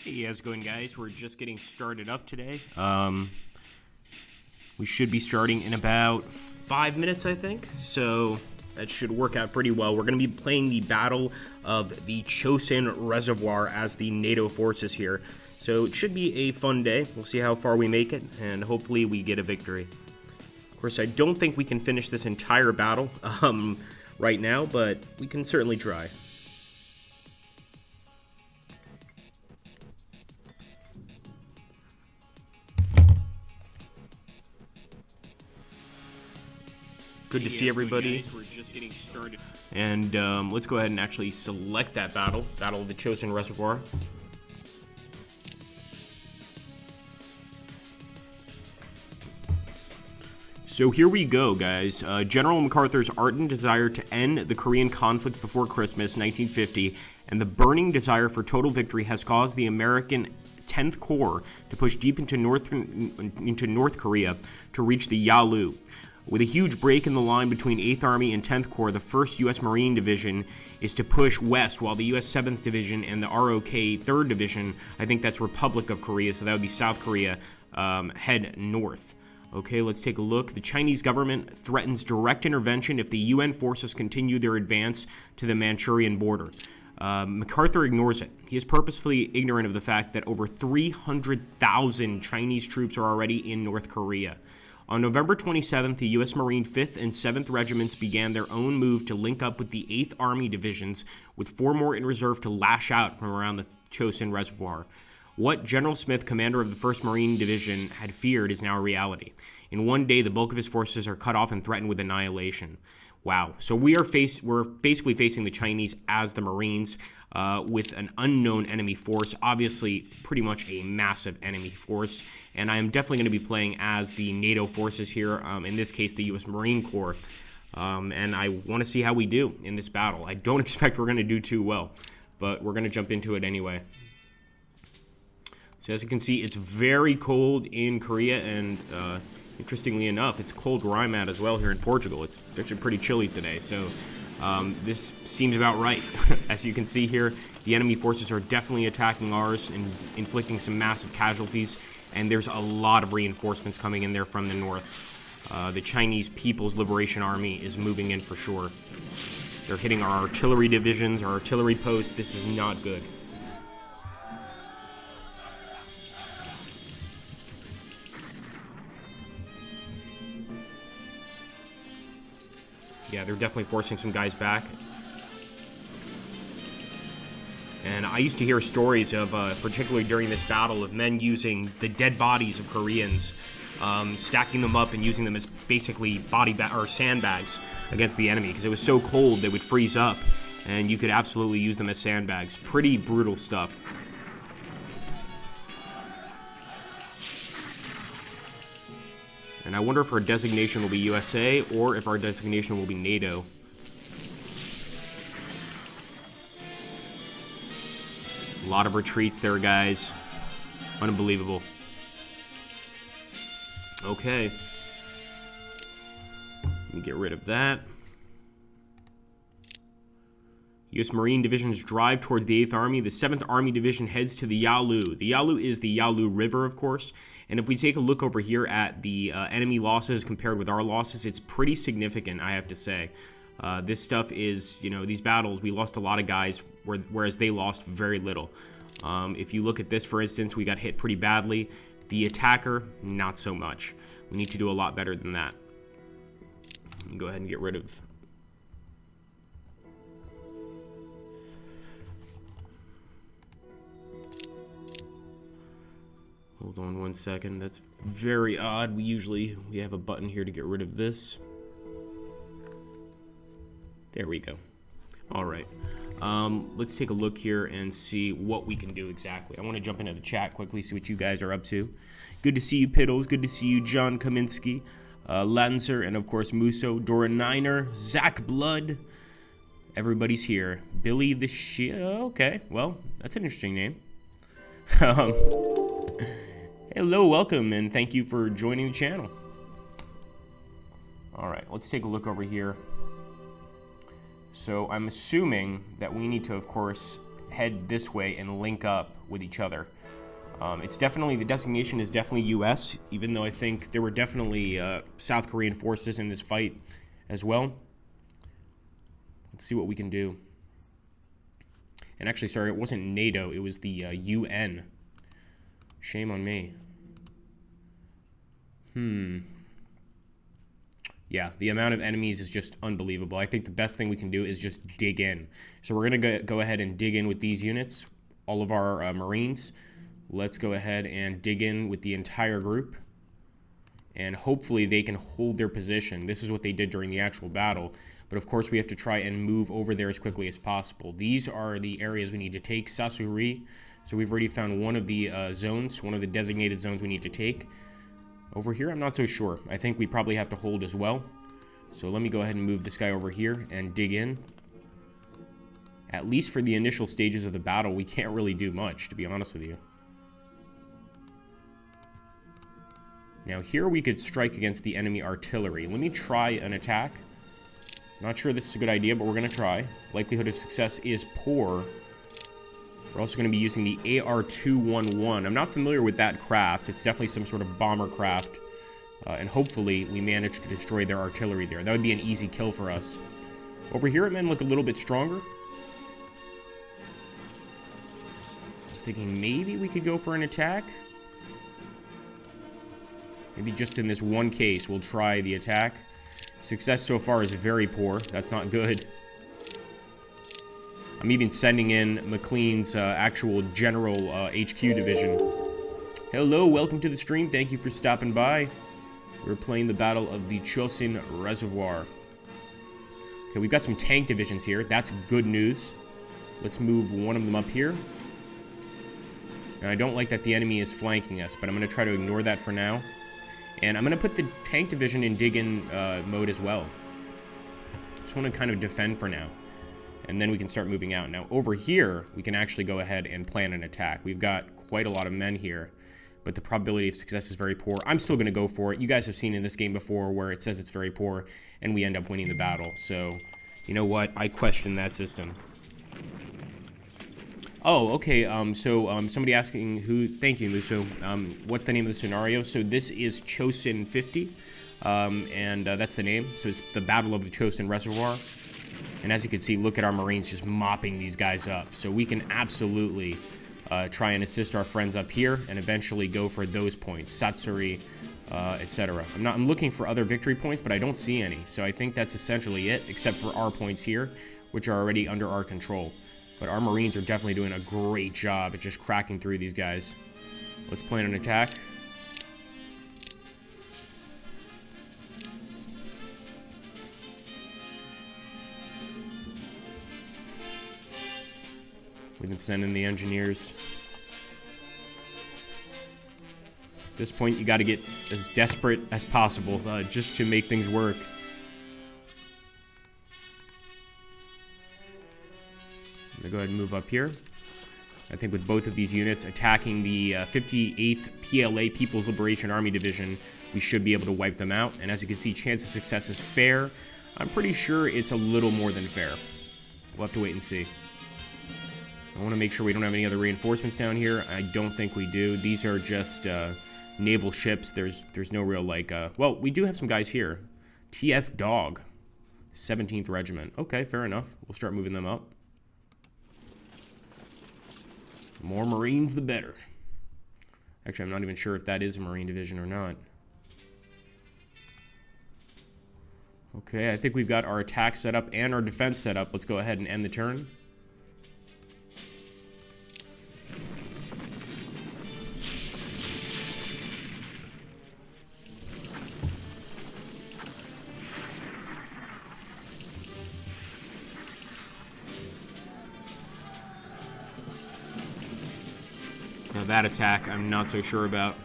Hey, how's it going, guys? We're just getting started up today. We should be starting in about 5 minutes, I think. So that should work out pretty well. We're going to be playing the Battle of the Chosin Reservoir as the Nato forces here. So it should be a fun day. We'll see how far we make it, and hopefully we get a victory. Of course, I don't think we can finish this entire battle right now, but we can certainly try. Good to see everybody. We're just getting started. And let's go ahead and actually select that Battle of the Chosin Reservoir. So here we go, guys. General MacArthur's ardent desire to end the Korean conflict before Christmas 1950 and the burning desire for total victory has caused the American 10th Corps to push deep into North Korea to reach the Yalu. With a huge break in the line between 8th Army and 10th Corps, the 1st U.S. Marine Division is to push west, while the U.S. 7th Division and the ROK 3rd Division, I think that's Republic of Korea, so that would be South Korea, head north. Okay, let's take a look. The Chinese government threatens direct intervention if the UN forces continue their advance to the Manchurian border. MacArthur ignores it. He is purposefully ignorant of the fact that over 300,000 Chinese troops are already in North Korea. On November 27th, the U.S. Marine 5th and 7th Regiments began their own move to link up with the 8th Army Divisions, with 4 more in reserve to lash out from around the Chosin Reservoir. What General Smith, commander of the 1st Marine Division, had feared is now a reality. In one day, the bulk of his forces are cut off and threatened with annihilation. Wow. So we're basically facing the Chinese as the Marines with an unknown enemy force, obviously pretty much a massive enemy force. And I am definitely going to be playing as the NATO forces here, in this case the U.S. Marine Corps. And I want to see how we do in this battle. I don't expect we're going to do too well, but we're going to jump into it anyway. So as you can see, it's very cold in Korea, and interestingly enough, it's cold where I'm at as well here in Portugal. It's actually pretty chilly today, so this seems about right. As you can see here, the enemy forces are definitely attacking ours and inflicting some massive casualties, and there's a lot of reinforcements coming in there from the north. The Chinese People's Liberation Army is moving in for sure. They're hitting our artillery divisions, our artillery posts. This is not good. Yeah, they're definitely forcing some guys back. And I used to hear stories of, particularly during this battle, of men using the dead bodies of Koreans, stacking them up and using them as basically sandbags against the enemy, because it was so cold they would freeze up, and you could absolutely use them as sandbags. Pretty brutal stuff. And I wonder if our designation will be USA or if our designation will be NATO. A lot of retreats there, guys. Unbelievable. Okay. Let me get rid of that. U.S. Marine Divisions drive towards the 8th Army. The 7th Army Division heads to the Yalu. The Yalu is the Yalu River, of course. And if we take a look over here at the enemy losses compared with our losses, it's pretty significant, I have to say. This stuff is, these battles, we lost a lot of guys, whereas they lost very little. If you look at this, for instance, we got hit pretty badly. The attacker, not so much. We need to do a lot better than that. Let me go ahead and get rid of... Hold on one second. That's very odd. We have a button here to get rid of this. There we go. All right. Let's take a look here and see what we can do exactly. I want to jump into the chat quickly, see what you guys are up to. Good to see you, Piddles. Good to see you, John Kaminsky, Lancer, and of course Muso, Dora Niner, Zach Blood. Everybody's here. Billy the Okay, well, that's an interesting name. Hello, welcome, and thank you for joining the channel. All right, let's take a look over here. So I'm assuming that we need to, of course, head this way and link up with each other. It's definitely, the designation is definitely U.S., even though I think there were definitely South Korean forces in this fight as well. Let's see what we can do. And actually, sorry, it wasn't NATO, it was the UN. Shame on me. Yeah, the amount of enemies is just unbelievable. I think the best thing we can do is just dig in. So we're going to go ahead and dig in with these units, all of our Marines. Let's go ahead and dig in with the entire group. And hopefully they can hold their position. This is what they did during the actual battle. But of course we have to try and move over there as quickly as possible. These are the areas we need to take. Sasuri. So we've already found one of the zones, one of the designated zones we need to take. Over here, I'm not so sure. I think we probably have to hold as well. So let me go ahead and move this guy over here and dig in. At least for the initial stages of the battle, we can't really do much, to be honest with you. Now here we could strike against the enemy artillery. Let me try an attack. Not sure this is a good idea, but we're going to try. Likelihood of success is poor. We're also going to be using the AR-211. I'm not familiar with that craft. It's definitely some sort of bomber craft. And hopefully we manage to destroy their artillery there. That would be an easy kill for us. Over here, men look a little bit stronger. I'm thinking maybe we could go for an attack. Maybe just in this one case, we'll try the attack. Success so far is very poor. That's not good. I'm even sending in McLean's actual general HQ division. Hello, welcome to the stream. Thank you for stopping by. We're playing the Battle of the Chosin Reservoir. Okay, we've got some tank divisions here. That's good news. Let's move one of them up here. And I don't like that the enemy is flanking us, but I'm going to try to ignore that for now. And I'm going to put the tank division in dig-in mode as well. Just want to kind of defend for now. And then we can start moving out. Now, over here, we can actually go ahead and plan an attack. We've got quite a lot of men here, but the probability of success is very poor. I'm still going to go for it. You guys have seen in this game before where it says it's very poor, and we end up winning the battle. So, you know what? I question that system. Oh, okay, somebody asking who... Thank you, Luso. What's the name of the scenario? So this is Chosin 50, and that's the name. So it's the Battle of the Chosin Reservoir. And as you can see, look at our Marines just mopping these guys up. So we can absolutely try and assist our friends up here and eventually go for those points, Satsuri, etc. I'm looking for other victory points, but I don't see any. So I think that's essentially it, except for our points here, which are already under our control. But our Marines are definitely doing a great job at just cracking through these guys. Let's plan an attack. We can send in the engineers. At this point, you got to get as desperate as possible just to make things work. I'm going to go ahead and move up here. I think with both of these units attacking the 58th PLA People's Liberation Army Division, we should be able to wipe them out. And as you can see, chance of success is fair. I'm pretty sure it's a little more than fair. We'll have to wait and see. I want to make sure we don't have any other reinforcements down here. I don't think we do. These are just naval ships. There's no real, like... well, we do have some guys here. TF Dog. 17th Regiment. Okay, fair enough. We'll start moving them up. The more Marines, the better. Actually, I'm not even sure if that is a Marine division or not. Okay, I think we've got our attack set up and our defense set up. Let's go ahead and end the turn. Now that attack, I'm not so sure about.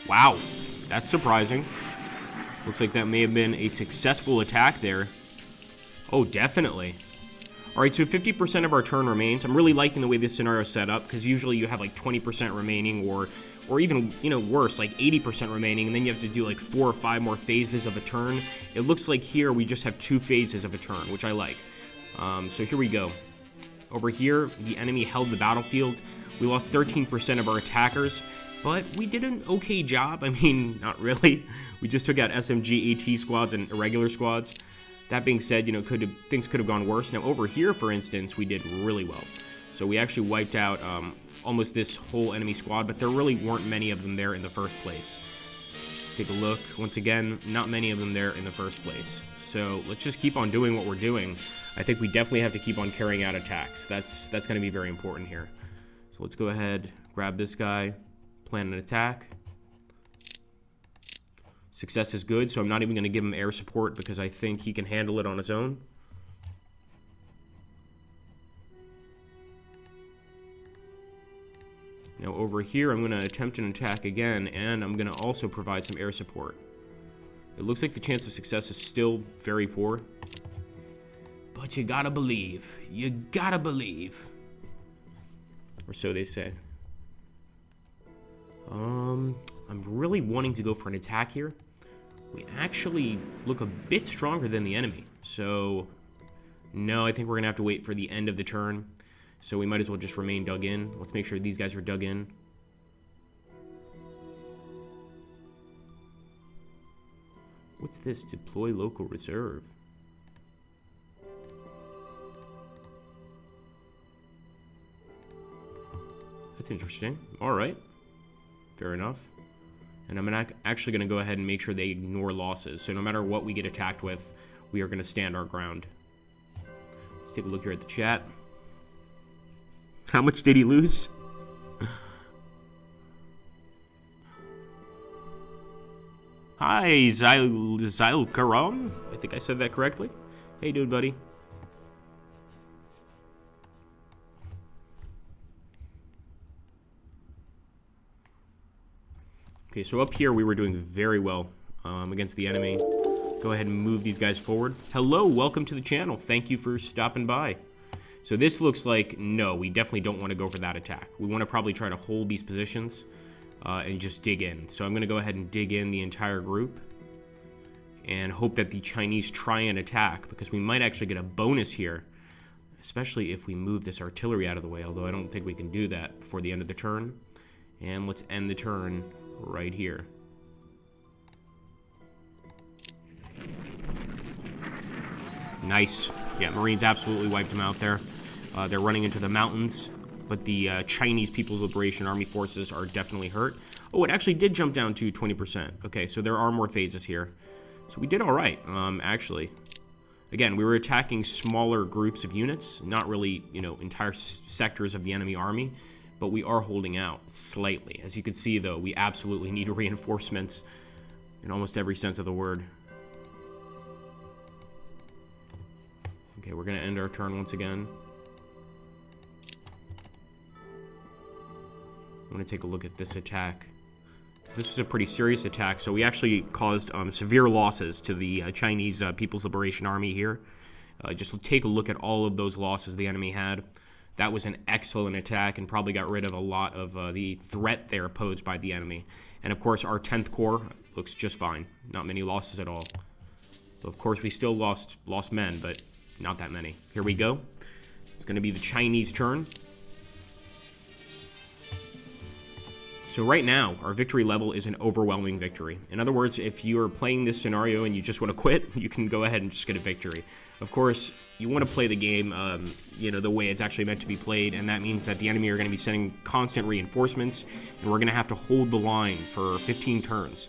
Wow, that's surprising. Looks like that may have been a successful attack there. Oh, definitely. All right, so 50% of our turn remains. I'm really liking the way this scenario is set up, because usually you have like 20% remaining, or even, you know, worse, like 80% remaining, and then you have to do like 4 or 5 more phases of a turn. It looks like here we just have 2 phases of a turn, which I like. So here we go. Over here, the enemy held the battlefield. We lost 13% of our attackers, but we did an okay job. I mean, not really. We just took out SMG, AT squads, and irregular squads. That being said, you know, things could have gone worse. Now, over here, for instance, we did really well. So we actually wiped out almost this whole enemy squad, but there really weren't many of them there in the first place. Let's take a look. Once again, not many of them there in the first place. So let's just keep on doing what we're doing. I think we definitely have to keep on carrying out attacks. That's going to be very important here. So let's go ahead, grab this guy, plan an attack. Success is good, so I'm not even going to give him air support because I think he can handle it on his own. Now over here, I'm going to attempt an attack again, and I'm going to also provide some air support. It looks like the chance of success is still very poor. But you gotta believe. You gotta believe. Or so they say. I'm really wanting to go for an attack here. We actually look a bit stronger than the enemy. So, no, I think we're going to have to wait for the end of the turn. So we might as well just remain dug in. Let's make sure these guys are dug in. What's this? Deploy local reserve. That's interesting. All right. Fair enough. And I'm actually going to go ahead and make sure they ignore losses. So no matter what we get attacked with, we are going to stand our ground. Let's take a look here at the chat. How much did he lose? Hi, Zyle Karam. I think I said that correctly. Hey, dude, buddy. Okay, so up here we were doing very well against the enemy. Go ahead and move these guys forward. Hello, welcome to the channel. Thank you for stopping by. So this looks like, no, we definitely don't want to go for that attack. We want to probably try to hold these positions and just dig in. So I'm going to go ahead and dig in the entire group and hope that the Chinese try and attack, because we might actually get a bonus here, especially if we move this artillery out of the way, although I don't think we can do that before the end of the turn. And let's end the turn right here. Nice. Yeah, Marines absolutely wiped them out there. They're running into the mountains, but the Chinese People's Liberation Army forces are definitely hurt. Oh, it actually did jump down to 20%. Okay, so there are more phases here. So we did all right, actually. Again, we were attacking smaller groups of units, not really, you know, entire sectors of the enemy army, but we are holding out slightly. As you can see, though, we absolutely need reinforcements in almost every sense of the word. Okay, we're going to end our turn once again. I'm going to take a look at this attack. This was a pretty serious attack, so we actually caused severe losses to the Chinese People's Liberation Army here. Just take a look at all of those losses the enemy had. That was an excellent attack and probably got rid of a lot of the threat there posed by the enemy. And of course, our 10th Corps looks just fine. Not many losses at all. So of course, we still lost men, but not that many. Here we go. It's going to be the Chinese turn. So right now, our victory level is an overwhelming victory. In other words, if you're playing this scenario and you just want to quit, you can go ahead and just get a victory. Of course, you want to play the game, you know, the way it's actually meant to be played, and that means that the enemy are going to be sending constant reinforcements, and we're going to have to hold the line for 15 turns,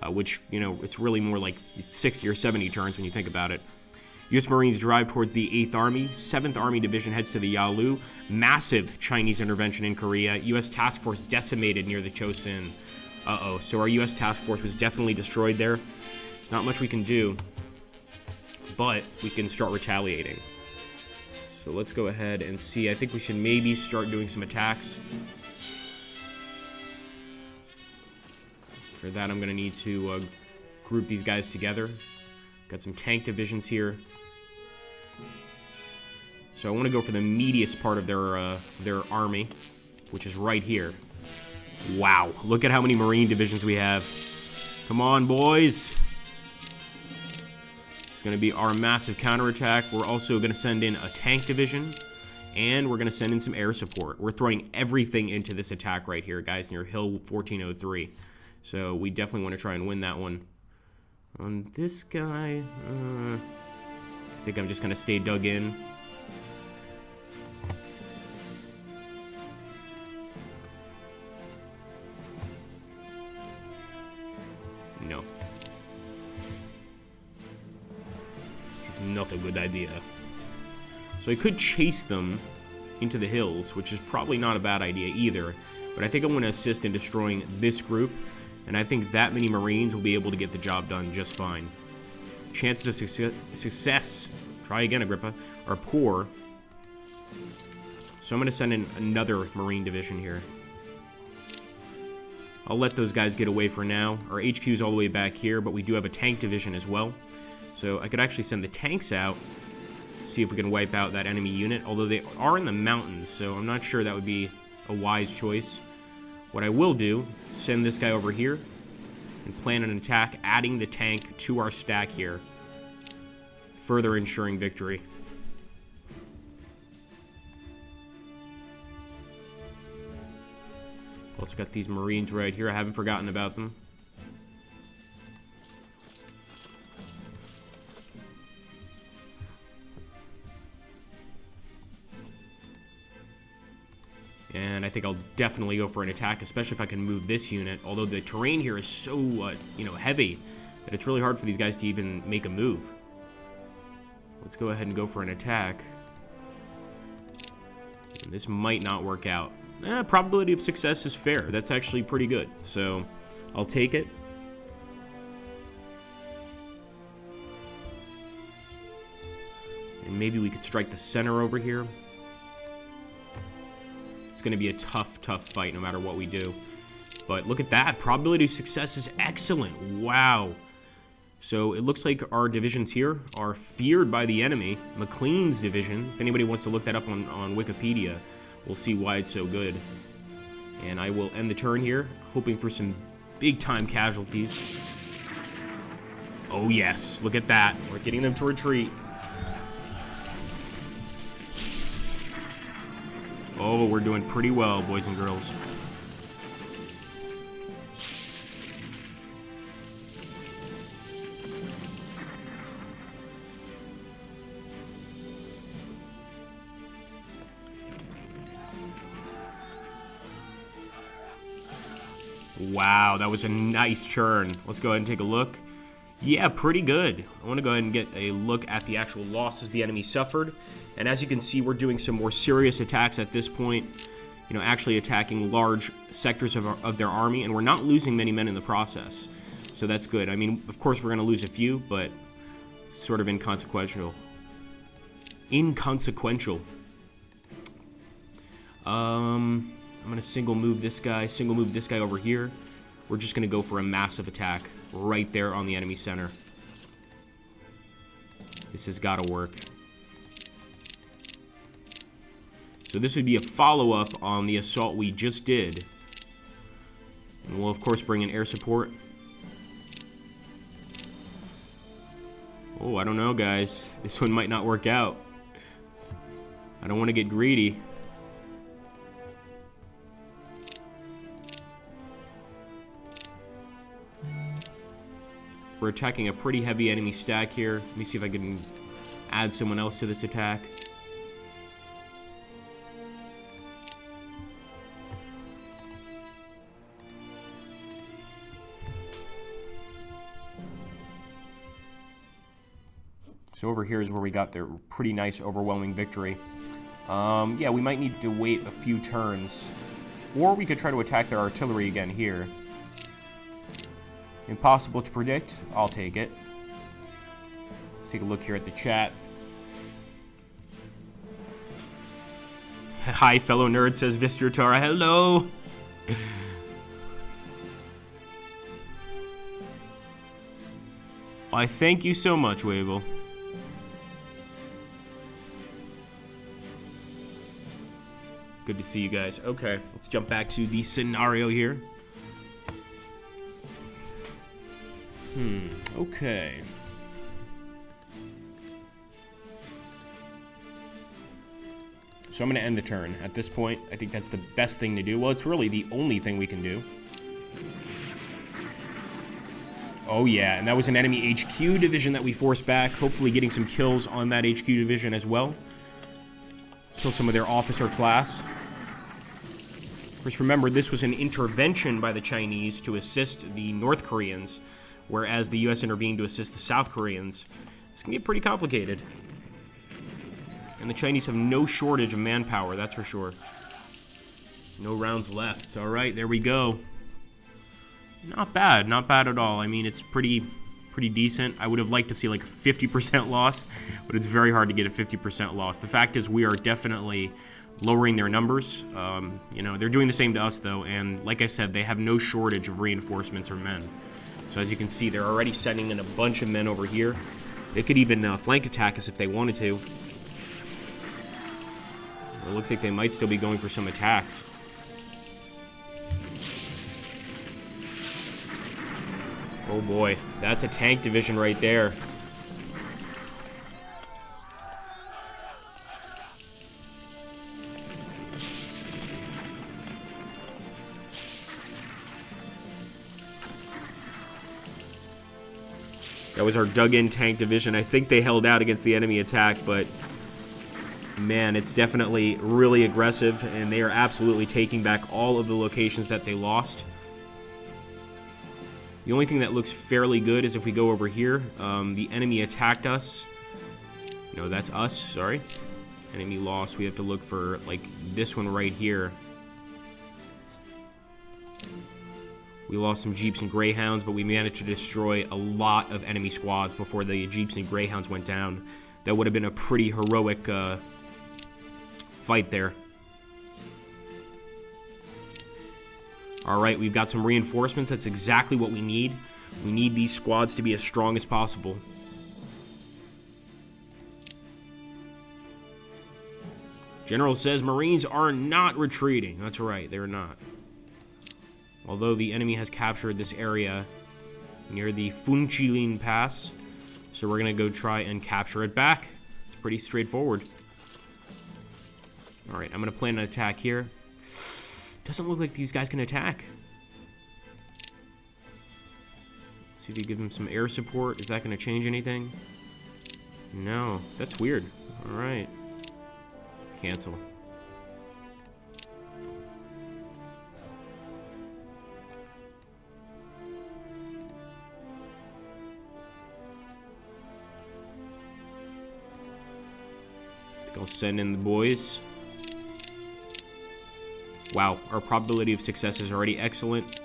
which, you know, it's really more like 60 or 70 turns when you think about it. U.S. Marines drive towards the 8th Army. 7th Army Division heads to the Yalu. Massive Chinese intervention in Korea. U.S. task force decimated near the Chosin. Uh-oh. So our U.S. task force was definitely destroyed there. There's not much we can do, but we can start retaliating. So let's go ahead and see. I think we should maybe start doing some attacks. For that, I'm going to need to group these guys together. Got some tank divisions here. So I want to go for the meatiest part of their army, which is right here. Wow, look at how many Marine divisions we have. Come on, boys. It's going to be our massive counterattack. We're also going to send in a tank division And we're going to send in some air support. We're throwing everything into this attack right here, guys, near Hill 1403. So we definitely want to try and win that one. On this guy, I think I'm just going to stay dug in. No. This is not a good idea. So I could chase them into the hills, which is probably not a bad idea either. But I think I want to assist in destroying this group. And I think that many Marines will be able to get the job done just fine. Chances of success, try again, Agrippa, are poor. So I'm going to send in another Marine division here. I'll let those guys get away for now. Our HQ is all the way back here, but we do have a tank division as well. So I could actually send the tanks out, see if we can wipe out that enemy unit, although they are in the mountains, so I'm not sure that would be a wise choice. What I will do, send this guy over here and plan an attack, adding the tank to our stack here, further ensuring victory. Also got these Marines right here. I haven't forgotten about them. And I think I'll definitely go for an attack, especially if I can move this unit. Although the terrain here is so, heavy that it's really hard for these guys to even make a move. Let's go ahead and go for an attack. And this might not work out. Probability of success is fair. That's actually pretty good. So I'll take it. And maybe we could strike the center over here. Going to be a tough fight no matter what we do. But look at that. Probability of success is excellent. Wow. So it looks like our divisions here are feared by the enemy. McLean's division, if anybody wants to look that up on Wikipedia, we'll see why it's so good. And I will end the turn here, hoping for some big time casualties. Oh yes, look at that. We're getting them to retreat. Oh, we're doing pretty well, boys and girls. Wow, that was a nice turn. Let's go ahead and take a look. Yeah, pretty good. I want to go ahead and get a look at the actual losses the enemy suffered. And as you can see, we're doing some more serious attacks at this point. You know, actually attacking large sectors of their army, and we're not losing many men in the process. So that's good. I mean, of course, we're going to lose a few, but it's sort of inconsequential. I'm going to single move this guy over here. We're just going to go for a massive attack right there on the enemy center. This has got to work. So this would be a follow-up on the assault we just did. And we'll, of course, bring in air support. Oh, I don't know, guys. This one might not work out. I don't want to get greedy. We're attacking a pretty heavy enemy stack here. Let me see if I can add someone else to this attack. So over here is where we got their pretty nice, overwhelming victory. Yeah, we might need to wait a few turns. Or we could try to attack their artillery again here. Impossible to predict. I'll take it. Let's take a look here at the chat. Hi, fellow nerd, says Vistratara. Hello! Why, thank you so much, Wavell. Good to see you guys. Okay, let's jump back to the scenario here. Okay. So I'm going to end the turn. At this point, I think that's the best thing to do. Well, it's really the only thing we can do. Oh, yeah, and that was an enemy HQ division that we forced back. Hopefully getting some kills on that HQ division as well. Kill some of their officer class. Of course, remember, this was an intervention by the Chinese to assist the North Koreans, whereas the U.S. intervened to assist the South Koreans. This can get pretty complicated. And the Chinese have no shortage of manpower, that's for sure. No rounds left. All right, there we go. Not bad at all. I mean, it's pretty decent. I would have liked to see like a 50% loss, but it's very hard to get a 50% loss. The fact is we are definitely lowering their numbers. You know, they're doing the same to us though, and like I said, they have no shortage of reinforcements or men. So as you can see, they're already sending in a bunch of men over here. They could even flank attack us if they wanted to. It looks like they might still be going for some attacks. Oh boy, that's a tank division right there. That was our dug-in tank division. I think they held out against the enemy attack, but man, it's definitely really aggressive, and they are absolutely taking back all of the locations that they lost. The only thing that looks fairly good is if we go over here. The enemy attacked us. No, that's us, sorry. Enemy lost. We have to look for, like, this one right here. We lost some Jeeps and Greyhounds, but we managed to destroy a lot of enemy squads before the Jeeps and Greyhounds went down. That would have been a pretty heroic fight there. Alright, we've got some reinforcements. That's exactly what we need. We need these squads to be as strong as possible. General says Marines are not retreating. That's right, they're not. Although the enemy has captured this area near the Funchilin Pass. So we're going to go try and capture it back. It's pretty straightforward. Alright, I'm going to plan an attack here. Doesn't look like these guys can attack. See if you give them some air support. Is that going to change anything? No. That's weird. Alright. Cancel. I think I'll send in the boys. Wow, our probability of success is already excellent.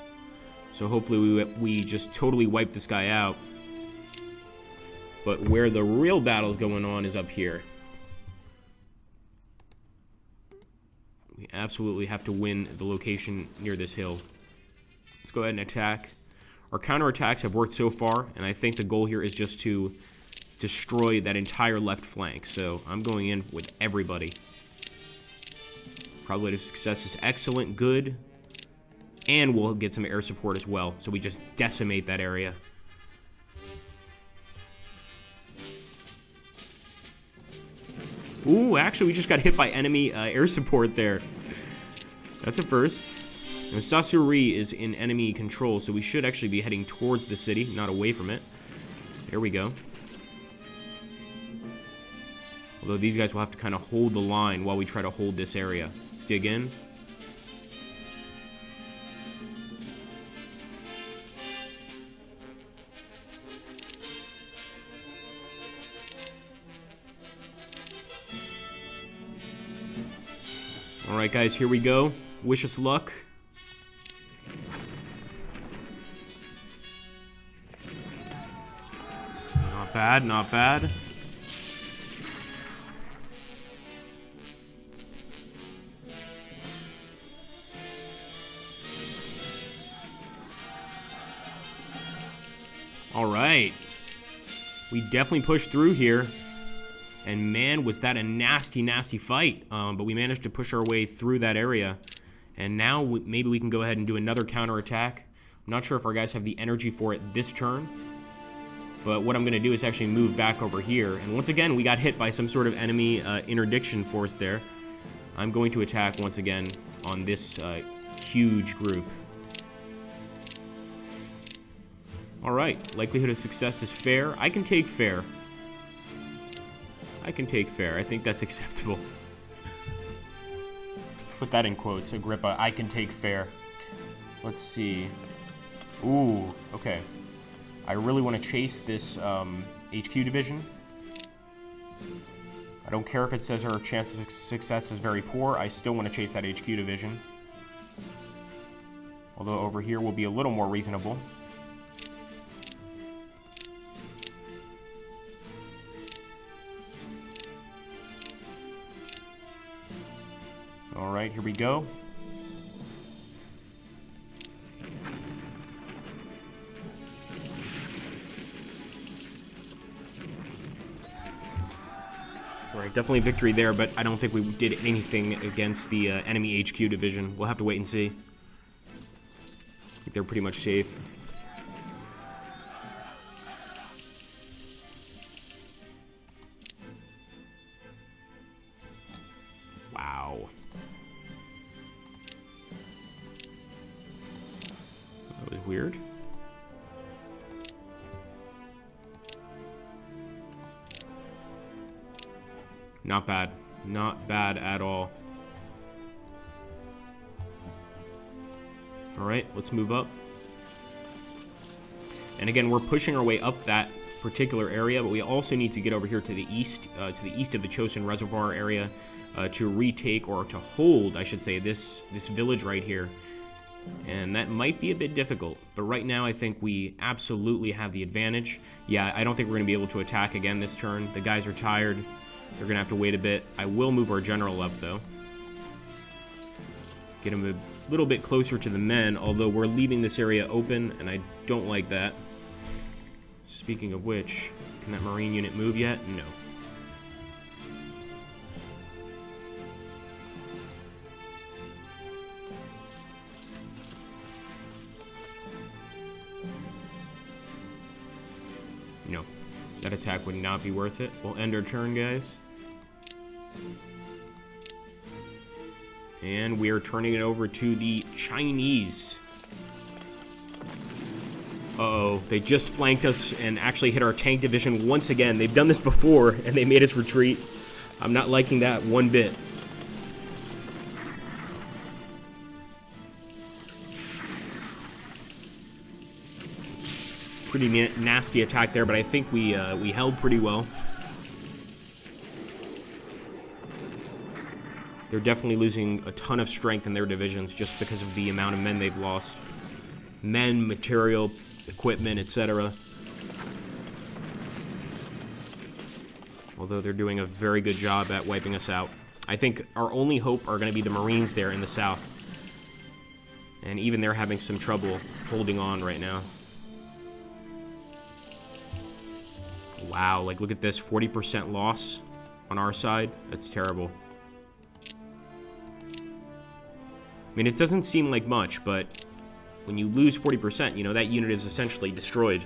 So hopefully we just totally wipe this guy out. But where the real battle's going on is up here. We absolutely have to win the location near this hill. Let's go ahead and attack. Our counterattacks have worked so far, and I think the goal here is just to destroy that entire left flank. So I'm going in with everybody. Probability of success is excellent, good, and we'll get some air support as well, so we just decimate that area. Ooh, actually, we just got hit by enemy air support there. That's a first. Now, Sasuri is in enemy control, so we should actually be heading towards the city, not away from it. There we go. Although these guys will have to kind of hold the line while we try to hold this area. Let's dig in. Alright guys, here we go. Wish us luck. Not bad, not bad. Alright. We definitely pushed through here. And man, was that a nasty, nasty fight. But we managed to push our way through that area. And now maybe we can go ahead and do another counterattack. I'm not sure if our guys have the energy for it this turn. But what I'm going to do is actually move back over here. And once again, we got hit by some sort of enemy interdiction force there. I'm going to attack once again on this huge group. Alright, likelihood of success is fair. I can take fair. I can take fair. I think that's acceptable. Put that in quotes, Agrippa. I can take fair. Let's see. Ooh, okay. I really want to chase this HQ division. I don't care if it says our chance of success is very poor. I still want to chase that HQ division. Although over here will be a little more reasonable. Alright, here we go. Alright, definitely victory there, but I don't think we did anything against the enemy HQ division. We'll have to wait and see. I think they're pretty much safe. Wow. That was weird. Not bad. Not bad at all. Alright, let's move up. And again, we're pushing our way up that particular area, but we also need to get over here to the east of the Chosin Reservoir area to retake, or to hold, I should say, this village right here. And that might be a bit difficult, but right now I think we absolutely have the advantage. Yeah, I don't think we're going to be able to attack again this turn. The guys are tired. They're going to have to wait a bit. I will move our general up, though. Get him a little bit closer to the men, although we're leaving this area open, and I don't like that. Speaking of which, can that Marine unit move yet? No. No. That attack would not be worth it. We'll end our turn, guys. And we are turning it over to the Chinese. Uh-oh, they just flanked us and actually hit our tank division once again. They've done this before, and they made us retreat. I'm not liking that one bit. Pretty nasty attack there, but I think we held pretty well. They're definitely losing a ton of strength in their divisions just because of the amount of men they've lost. Men, material, equipment, etc. Although they're doing a very good job at wiping us out. I think our only hope are going to be the Marines there in the south. And even they're having some trouble holding on right now. Wow, like look at this, 40% loss on our side. That's terrible. I mean, it doesn't seem like much, but when you lose 40%, you know, that unit is essentially destroyed.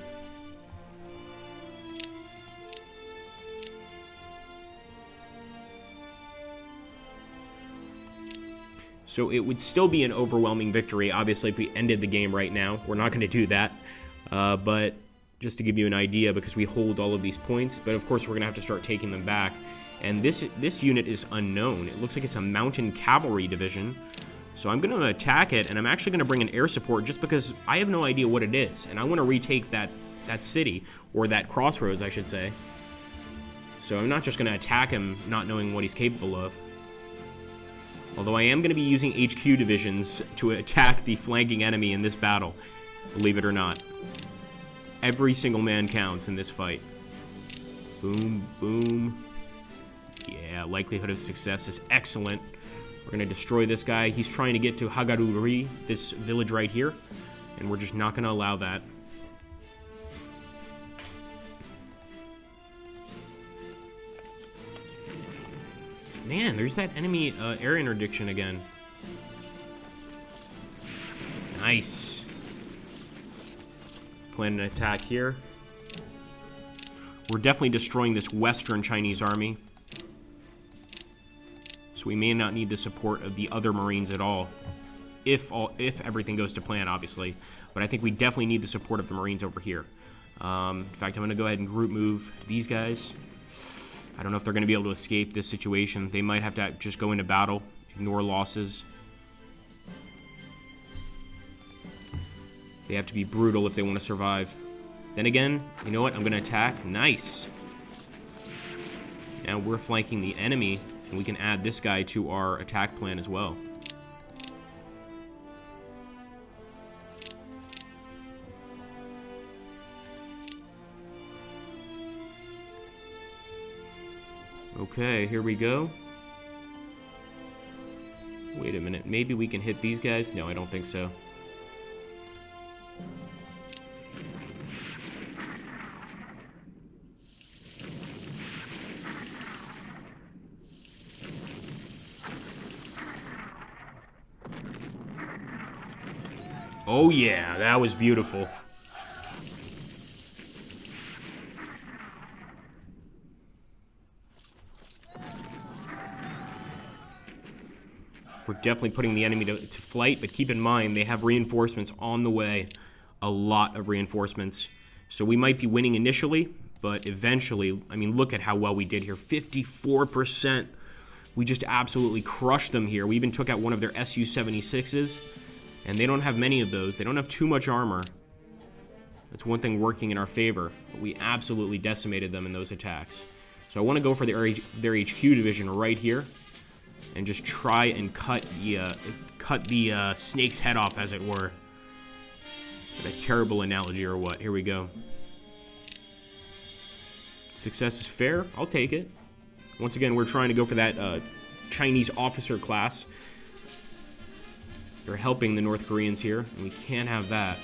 So it would still be an overwhelming victory, obviously, if we ended the game right now. We're not going to do that, but just to give you an idea, because we hold all of these points, but of course we're going to have to start taking them back. And this unit is unknown. It looks like it's a mountain cavalry division. So I'm going to attack it, and I'm actually going to bring an air support just because I have no idea what it is. And I want to retake that city, or that crossroads, I should say. So I'm not just going to attack him not knowing what he's capable of. Although I am going to be using HQ divisions to attack the flanking enemy in this battle, believe it or not. Every single man counts in this fight. Boom, boom. Yeah, likelihood of success is excellent. We're going to destroy this guy. He's trying to get to Hagaruri, this village right here, and we're just not going to allow that. Man, there's that enemy air interdiction again. Nice. Let's plan an attack here. We're definitely destroying this Western Chinese army. So we may not need the support of the other Marines at all. If everything goes to plan, obviously. But I think we definitely need the support of the Marines over here. In fact, I'm going to go ahead and group move these guys. I don't know if they're going to be able to escape this situation. They might have to just go into battle, ignore losses. They have to be brutal if they want to survive. Then again, you know what? I'm going to attack. Nice. Now we're flanking the enemy, and we can add this guy to our attack plan as well. Okay, here we go. Wait a minute. Maybe we can hit these guys? No, I don't think so. Oh yeah, that was beautiful. We're definitely putting the enemy to flight, but keep in mind they have reinforcements on the way. A lot of reinforcements. So we might be winning initially, but eventually, I mean, look at how well we did here. 54%. We just absolutely crushed them here. We even took out one of their Su-76s, and they don't have many of those. They don't have too much armor. That's one thing working in our favor, but we absolutely decimated them in those attacks. So I want to go for their HQ division right here, and just try and cut the snake's head off, as it were. A terrible analogy or what? Here we go. Success is fair. I'll take it. Once again, we're trying to go for that Chinese officer class. They're helping the North Koreans here, and we can't have that.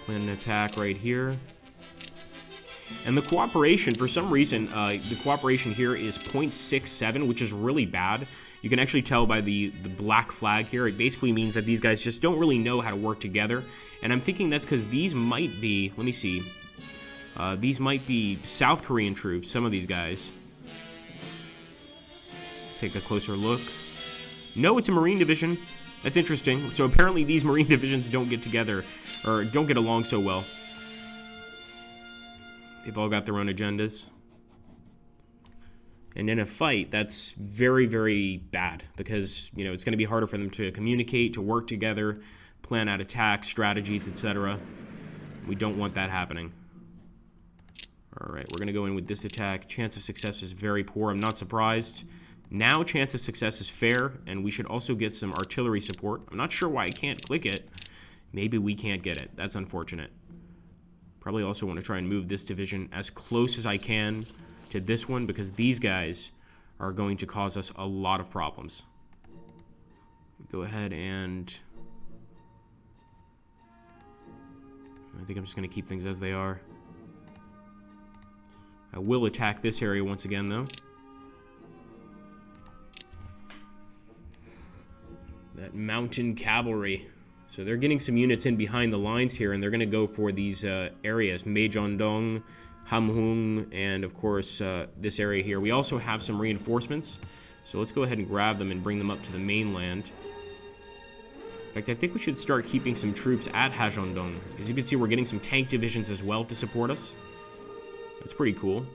Plan an attack right here. And the cooperation, for some reason, the cooperation here is 0.67, which is really bad. You can actually tell by the black flag here. It basically means that these guys just don't really know how to work together. And I'm thinking that's because these might be, let me see, these might be South Korean troops, some of these guys. Take a closer look. No, it's a Marine division. That's interesting. So apparently these Marine divisions don't get together, or don't get along so well. They've all got their own agendas. And in a fight, that's very, very bad because, you know, it's going to be harder for them to communicate, to work together, plan out attacks, strategies, etc. We don't want that happening. All right, we're going to go in with this attack. Chance of success is very poor. I'm not surprised. Now chance of success is fair, and we should also get some artillery support. I'm not sure why I can't click it. Maybe we can't get it. That's unfortunate. Probably also want to try and move this division as close as I can to this one because these guys are going to cause us a lot of problems. Go ahead and... I think I'm just going to keep things as they are. I will attack this area once again, though. That mountain cavalry. So they're getting some units in behind the lines here, and they're going to go for these areas. Meijondong, Hamhung, and of course this area here. We also have some reinforcements. So let's go ahead and grab them and bring them up to the mainland. In fact, I think we should start keeping some troops at Hajondong. As you can see, we're getting some tank divisions as well to support us. That's pretty cool.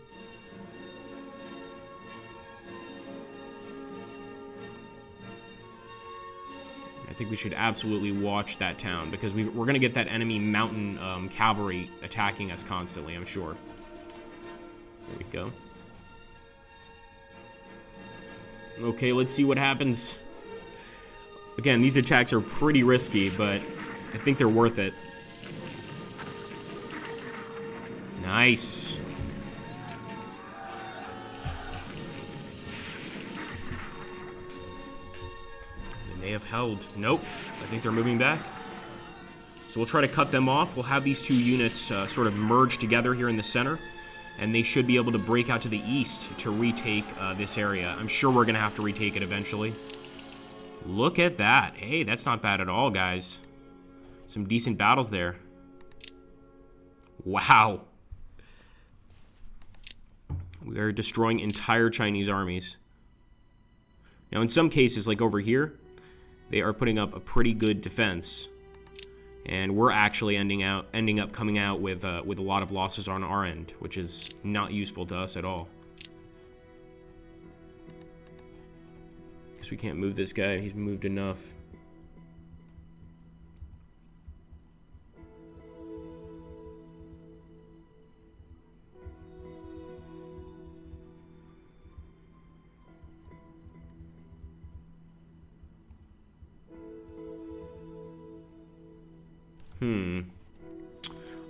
I think we should absolutely watch that town because we're going to get that enemy mountain cavalry attacking us constantly, I'm sure. There we go. Okay, let's see what happens. Again, these attacks are pretty risky, but I think they're worth it. Nice. They have held. Nope. I think they're moving back. So we'll try to cut them off. We'll have these two units sort of merge together here in the center. And they should be able to break out to the east to retake this area. I'm sure we're going to have to retake it eventually. Look at that. Hey, that's not bad at all, guys. Some decent battles there. Wow. We are destroying entire Chinese armies. Now, in some cases, like over here, they are putting up a pretty good defense, and we're actually ending up coming out with a lot of losses on our end, which is not useful to us at all. Guess we can't move this guy. He's moved enough.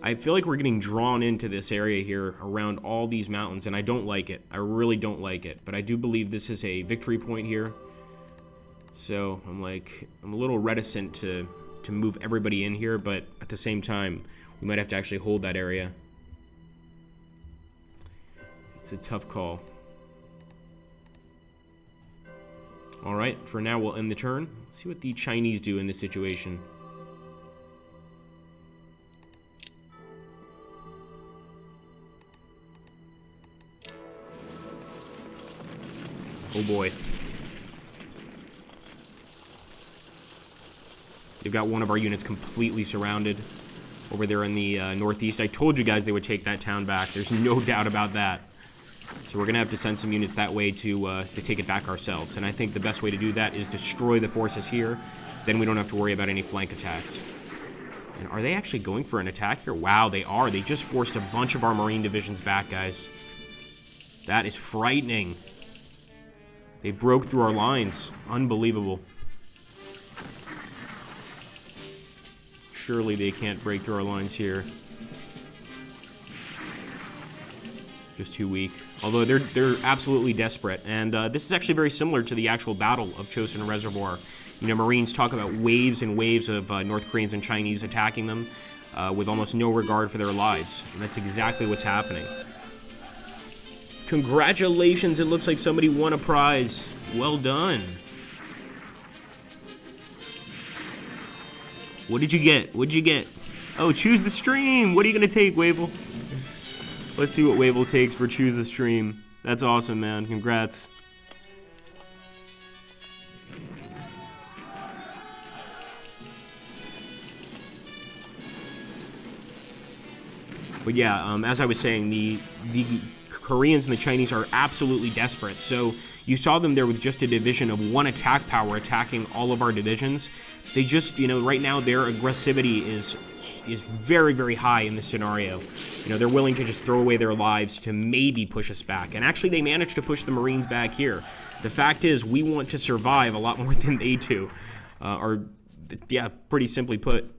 I feel like we're getting drawn into this area here around all these mountains, and I don't like it. I really don't like it. But I do believe this is a victory point here. So I'm a little reticent to move everybody in here, but at the same time, we might have to actually hold that area. It's a tough call. Alright, for now we'll end the turn. Let's see what the Chinese do in this situation. Oh boy. They've got one of our units completely surrounded over there in the northeast. I told you guys they would take that town back. There's no doubt about that. So we're going to have to send some units that way to take it back ourselves. And I think the best way to do that is destroy the forces here. Then we don't have to worry about any flank attacks. And are they actually going for an attack here? Wow, they are. They just forced a bunch of our Marine divisions back, guys. That is frightening. They broke through our lines. Unbelievable. Surely they can't break through our lines here. Just too weak. Although they're absolutely desperate. And this is actually very similar to the actual battle of Chosin Reservoir. You know, Marines talk about waves and waves of North Koreans and Chinese attacking them with almost no regard for their lives. And that's exactly what's happening. Congratulations, it looks like somebody won a prize. Well done. What did you get? What did you get? Oh, choose the stream. What are you going to take, Wavell? Let's see what Wavell takes for choose the stream. That's awesome, man. Congrats. But yeah, as I was saying, the Koreans and the Chinese are absolutely desperate. So you saw them there with just a division of one attack power attacking all of our divisions. They just, you know, right now their aggressivity is very, very high in this scenario. You know, they're willing to just throw away their lives to maybe push us back. And actually they managed to push the Marines back here. The fact is, we want to survive a lot more than they do. Yeah, pretty simply put.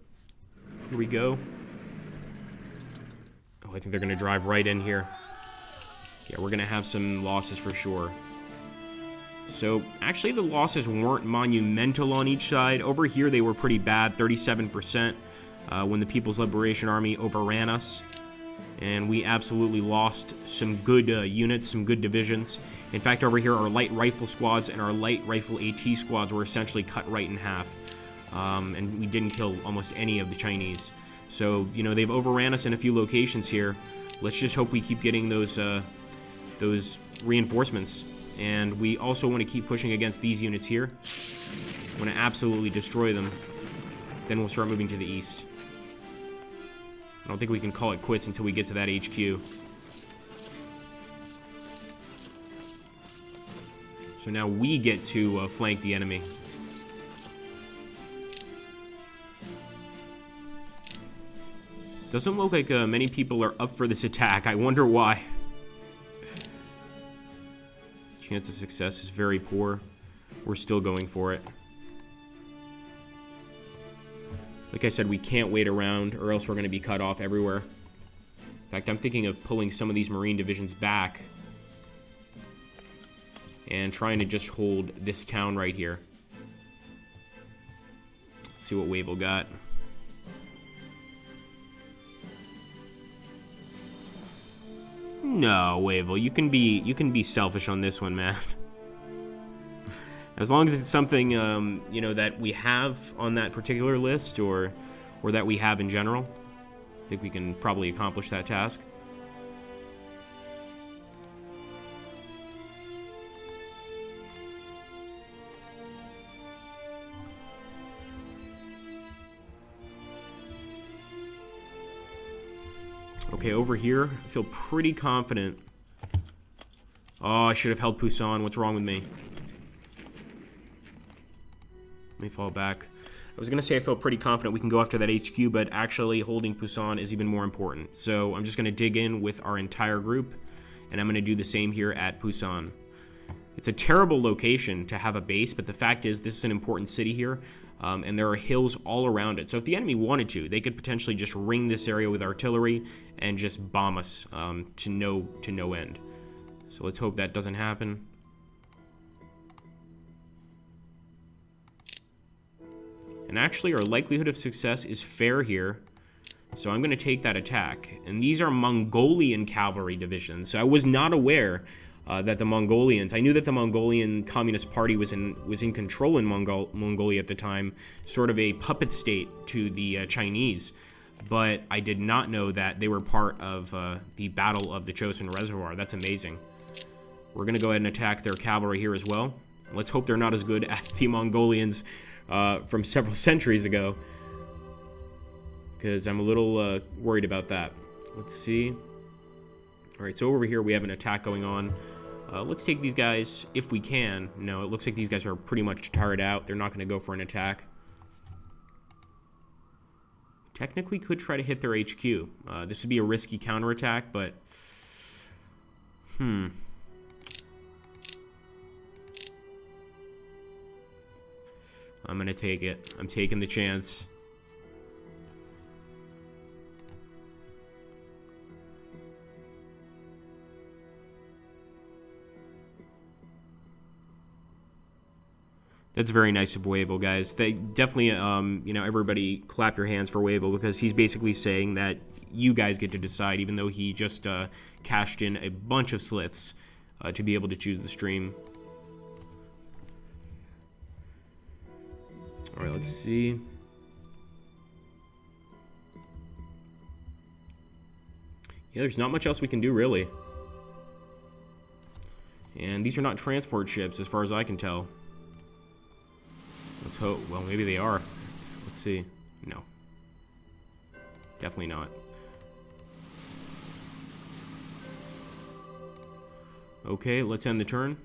Here we go. Oh, I think they're going to drive right in here. Yeah, we're going to have some losses for sure. So, actually the losses weren't monumental on each side. Over here they were pretty bad, 37%, when the People's Liberation Army overran us. And we absolutely lost some good units, some good divisions. In fact, over here our light rifle squads and our light rifle AT squads were essentially cut right in half. And we didn't kill almost any of the Chinese. So, you know, they've overran us in a few locations here. Let's just hope we keep getting those reinforcements. And we also want to keep pushing against these units here. We want to absolutely destroy them. Then we'll start moving to the east. I don't think we can call it quits until we get to that HQ. So now we get to flank the enemy. Doesn't look like many people are up for this attack. I wonder why. Chance of success is very poor. We're still going for it. Like I said, we can't wait around or else we're going to be cut off everywhere. In fact, I'm thinking of pulling some of these Marine divisions back and trying to just hold this town right here. Let's see what Wavell got. No, Wavell, you can be selfish on this one, man. As long as it's something you know, that we have on that particular list or that we have in general, I think we can probably accomplish that task. Okay, over here, I feel pretty confident. Oh, I should have held Pusan. What's wrong with me? Let me fall back. I was going to say I felt pretty confident we can go after that HQ, but actually holding Pusan is even more important. So I'm just going to dig in with our entire group, and I'm going to do the same here at Pusan. It's a terrible location to have a base, but the fact is this is an important city here, and there are hills all around it. So if the enemy wanted to, they could potentially just ring this area with artillery and just bomb us to no end. So let's hope that doesn't happen. And actually, our likelihood of success is fair here. So I'm going to take that attack. And these are Mongolian Cavalry divisions. So I was not aware that the Mongolians... I knew that the Mongolian Communist Party was in control in Mongolia at the time. Sort of a puppet state to the Chinese. But I did not know that they were part of the Battle of the Chosin Reservoir. That's amazing. We're going to go ahead and attack their cavalry here as well. Let's hope they're not as good as the Mongolians from several centuries ago, because I'm a little worried about that. Let's see. All right, so over here we have an attack going on. Let's take these guys if we can. No, it looks like these guys are pretty much tired out. They're not going to go for an attack. Technically could try to hit their HQ. This would be a risky counterattack, but... I'm going to take it. I'm taking the chance. That's very nice of Wavell, guys. They definitely, you know, everybody clap your hands for Wavell, because he's basically saying that you guys get to decide, even though he just cashed in a bunch of sliths to be able to choose the stream. All right, let's see. Yeah, there's not much else we can do, really. And these are not transport ships, as far as I can tell. Let's hope. Well, maybe they are. Let's see. No. Definitely not. Okay, let's end the turn.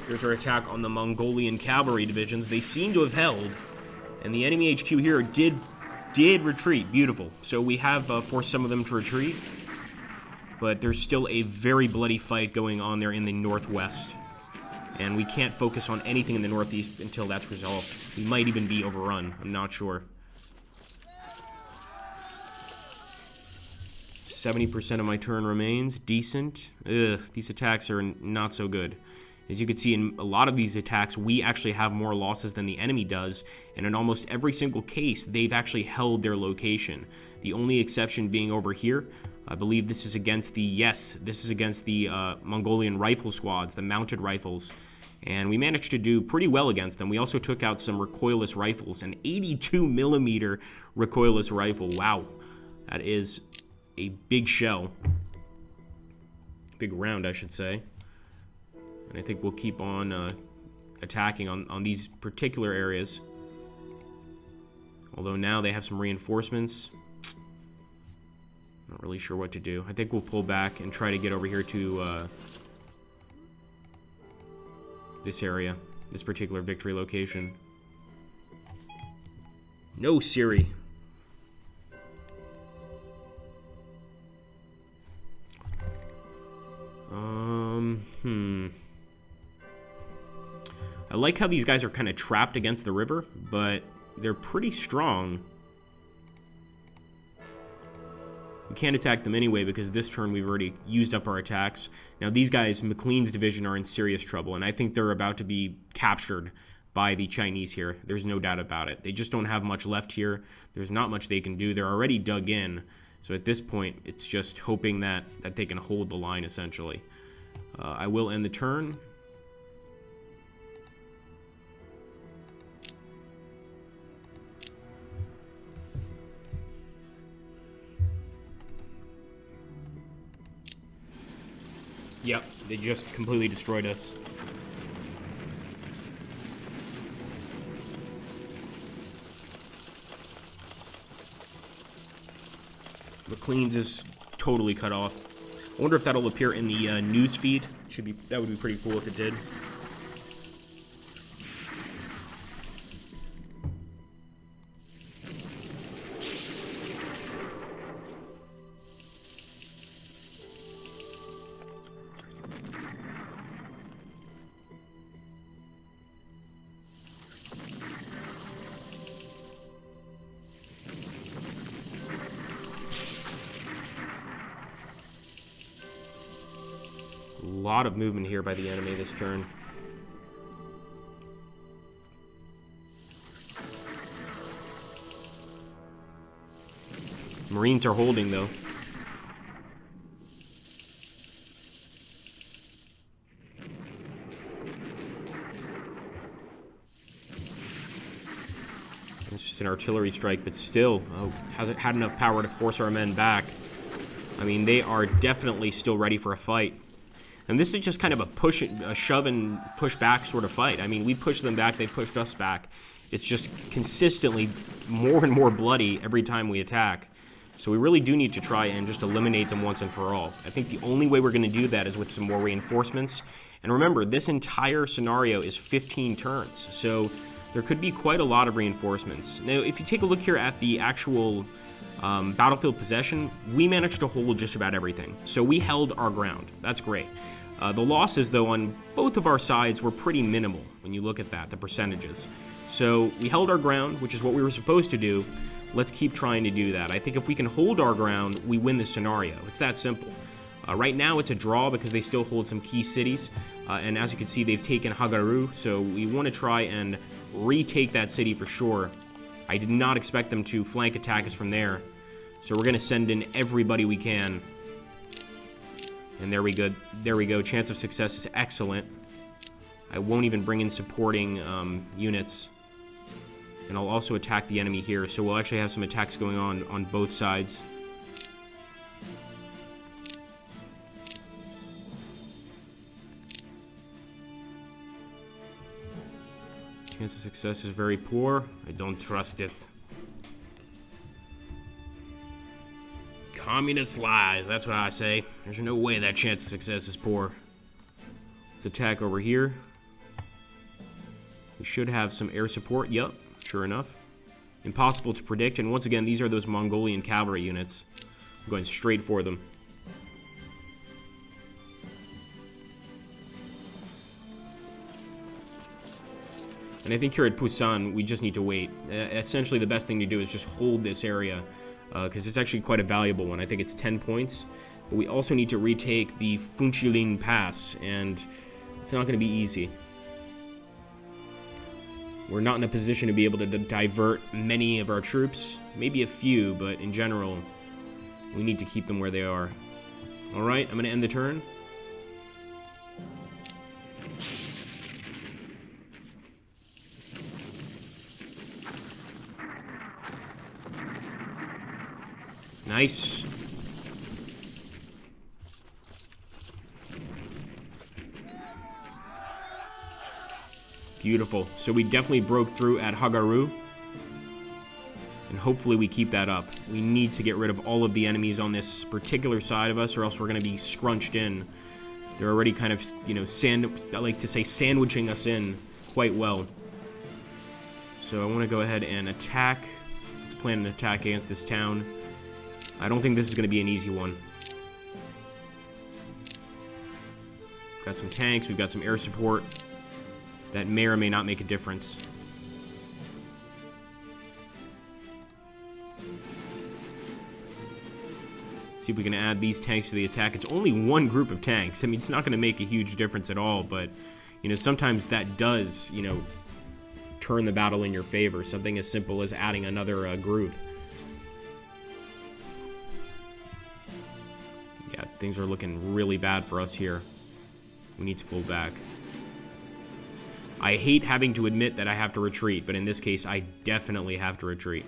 Here's our attack on the Mongolian Cavalry divisions. They seem to have held, and the enemy HQ here did retreat. Beautiful. So we have forced some of them to retreat, but there's still a very bloody fight going on there in the northwest, and we can't focus on anything in the northeast until that's resolved. We might even be overrun. I'm not sure. 70% of my turn remains. Decent. Ugh, these attacks are not so good. As you can see, in a lot of these attacks, we actually have more losses than the enemy does, and in almost every single case, they've actually held their location. The only exception being over here. I believe this is against the, this is against the Mongolian rifle squads, the mounted rifles, and we managed to do pretty well against them. We also took out some recoilless rifles, an 82mm recoilless rifle. Wow, that is a big shell. Big round, I should say. And I think we'll keep on attacking on these particular areas. Although now they have some reinforcements. Not really sure what to do. I think we'll pull back and try to get over here to this area, this particular victory location. No, Siri. I like how these guys are kind of trapped against the river, but they're pretty strong. We can't attack them anyway because this turn we've already used up our attacks. Now these guys, McLean's division, are in serious trouble, and I think they're about to be captured by the Chinese here. There's no doubt about it. They just don't have much left here. There's not much they can do. They're already dug in. So at this point, it's just hoping that they can hold the line, essentially. I will end the turn. Yep, they just completely destroyed us. McLean's is totally cut off. I wonder if that'll appear in the news feed. That would be pretty cool if it did. A lot of movement here by the enemy this turn. Marines are holding, though. It's just an artillery strike, but still, hasn't had enough power to force our men back. I mean, they are definitely still ready for a fight. And this is just kind of a shove and push back sort of fight. I mean, we pushed them back, they pushed us back. It's just consistently more and more bloody every time we attack. So we really do need to try and just eliminate them once and for all. I think the only way we're going to do that is with some more reinforcements. And remember, this entire scenario is 15 turns, so there could be quite a lot of reinforcements. Now, if you take a look here at the actual battlefield possession, we managed to hold just about everything. So we held our ground. That's great. The losses, though, on both of our sides were pretty minimal when you look at that, the percentages. So we held our ground, which is what we were supposed to do. Let's keep trying to do that. I think if we can hold our ground, we win the scenario. It's that simple. Right now, it's a draw because they still hold some key cities. And as you can see, they've taken Hagaru, so we want to try and retake that city for sure. I did not expect them to flank attack us from there. So we're going to send in everybody we can. And there we go. There we go. Chance of success is excellent. I won't even bring in supporting units. And I'll also attack the enemy here. So we'll actually have some attacks going on both sides. Chance of success is very poor. I don't trust it. Communist lies, that's what I say. There's no way that chance of success is poor. Let's attack over here. We should have some air support. Yep, sure enough. Impossible to predict, and once again, these are those Mongolian Cavalry units. I'm going straight for them. And I think here at Pusan, we just need to wait. Essentially, the best thing to do is just hold this area, because it's actually quite a valuable one. I think it's 10 points. But we also need to retake the Funchilin Pass, and it's not going to be easy. We're not in a position to be able to divert many of our troops. Maybe a few, but in general, we need to keep them where they are. Alright, I'm going to end the turn. Nice. Beautiful. So we definitely broke through at Hagaru. And hopefully we keep that up. We need to get rid of all of the enemies on this particular side of us, or else we're going to be scrunched in. They're already kind of, you know, I like to say sandwiching us in quite well. So I want to go ahead and attack. Let's plan an attack against this town. I don't think this is going to be an easy one. Got some tanks, we've got some air support. That may or may not make a difference. See if we can add these tanks to the attack. It's only one group of tanks. I mean, it's not going to make a huge difference at all, but, you know, sometimes that does, you know, turn the battle in your favor. Something as simple as adding another group. Yeah, things are looking really bad for us here. We need to pull back. I hate having to admit that I have to retreat, but in this case, I definitely have to retreat.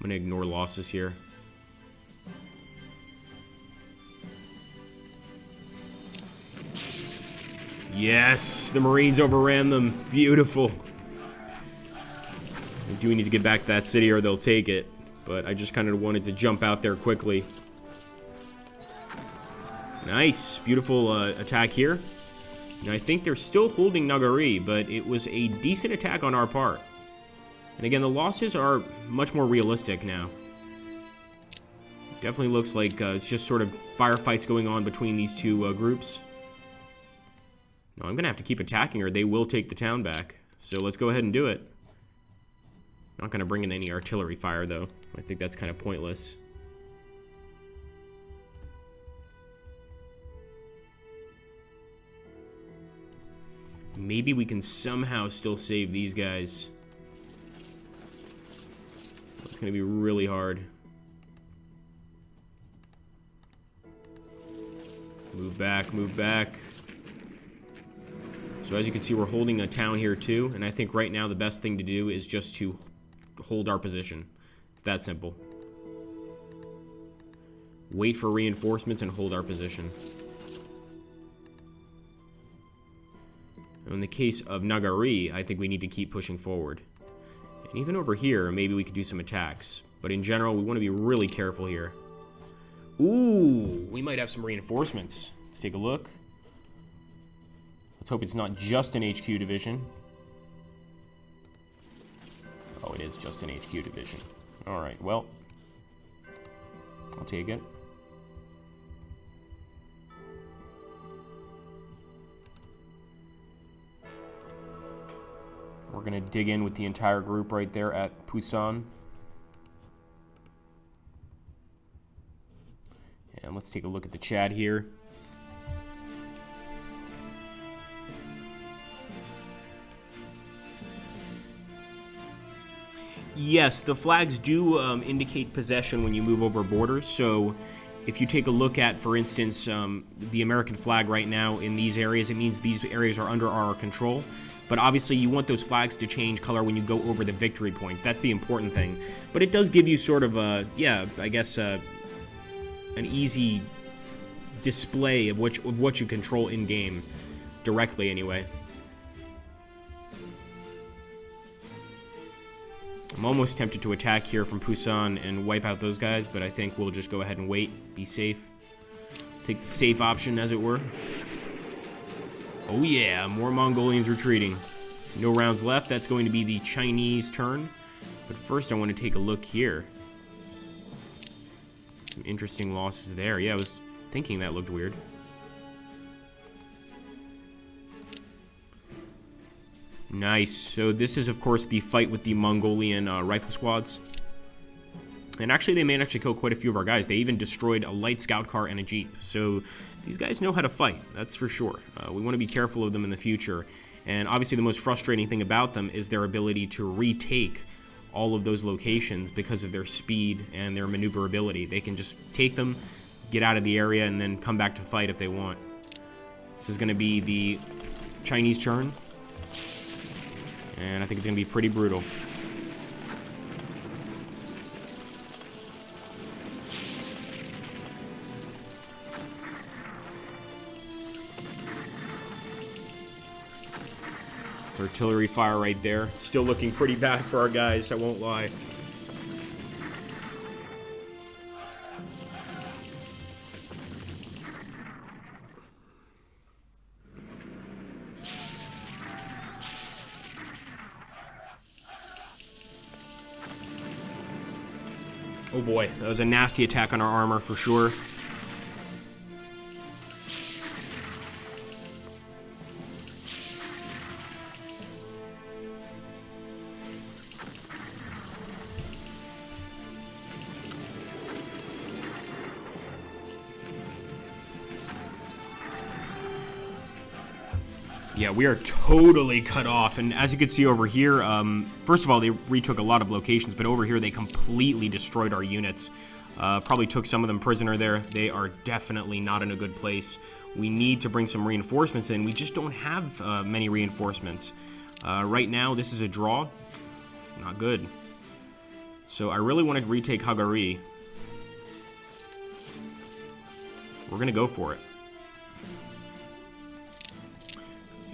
I'm gonna ignore losses here. Yes, the Marines overran them. Beautiful. We do need to get back to that city or they'll take it. But I just kind of wanted to jump out there quickly. Nice. Beautiful attack here. Now, I think they're still holding Nagari, but it was a decent attack on our part. And again, the losses are much more realistic now. Definitely looks like it's just sort of firefights going on between these two groups. No, I'm going to have to keep attacking or they will take the town back. So let's go ahead and do it. Not going to bring in any artillery fire, though. I think that's kind of pointless. Maybe we can somehow still save these guys. It's going to be really hard. Move back, move back. So as you can see, we're holding a town here too, and I think right now the best thing to do is just to hold our position. It's that simple. Wait for reinforcements and hold our position. In the case of Nagari, I think we need to keep pushing forward. And even over here, maybe we could do some attacks. But in general, we want to be really careful here. Ooh, we might have some reinforcements. Let's take a look. Let's hope it's not just an HQ division. Oh, it is just an HQ division. Alright, well, I'll take it. We're going to dig in with the entire group right there at Pusan. And let's take a look at the chat here. Yes, the flags do indicate possession when you move over borders. So if you take a look at, for instance, the American flag right now in these areas, it means these areas are under our control. But obviously you want those flags to change color when you go over the victory points. That's the important thing. But it does give you sort of a, yeah, I guess an easy display of what you control in-game, directly anyway. I'm almost tempted to attack here from Pusan and wipe out those guys, but I think we'll just go ahead and wait, be safe. Take the safe option, as it were. Oh yeah, more Mongolians retreating. No rounds left, that's going to be the Chinese turn. But first I want to take a look here. Some interesting losses there. Yeah, I was thinking that looked weird. Nice. So this is, of course, the fight with the Mongolian rifle squads. And actually, they managed to kill quite a few of our guys. They even destroyed a light scout car and a jeep. So these guys know how to fight, that's for sure. We want to be careful of them in the future. And obviously, the most frustrating thing about them is their ability to retake all of those locations because of their speed and their maneuverability. They can just take them, get out of the area, and then come back to fight if they want. This is going to be the Chinese turn. And I think it's going to be pretty brutal. Artillery fire right there. Still looking pretty bad for our guys, I won't lie. Oh boy, that was a nasty attack on our armor for sure. Yeah, we are totally cut off, and as you can see over here, first of all, they retook a lot of locations, but over here they completely destroyed our units. Probably took some of them prisoner there. They are definitely not in a good place. We need to bring some reinforcements in. We just don't have many reinforcements. Right now, this is a draw. Not good. So I really want to retake Hagari. We're going to go for it.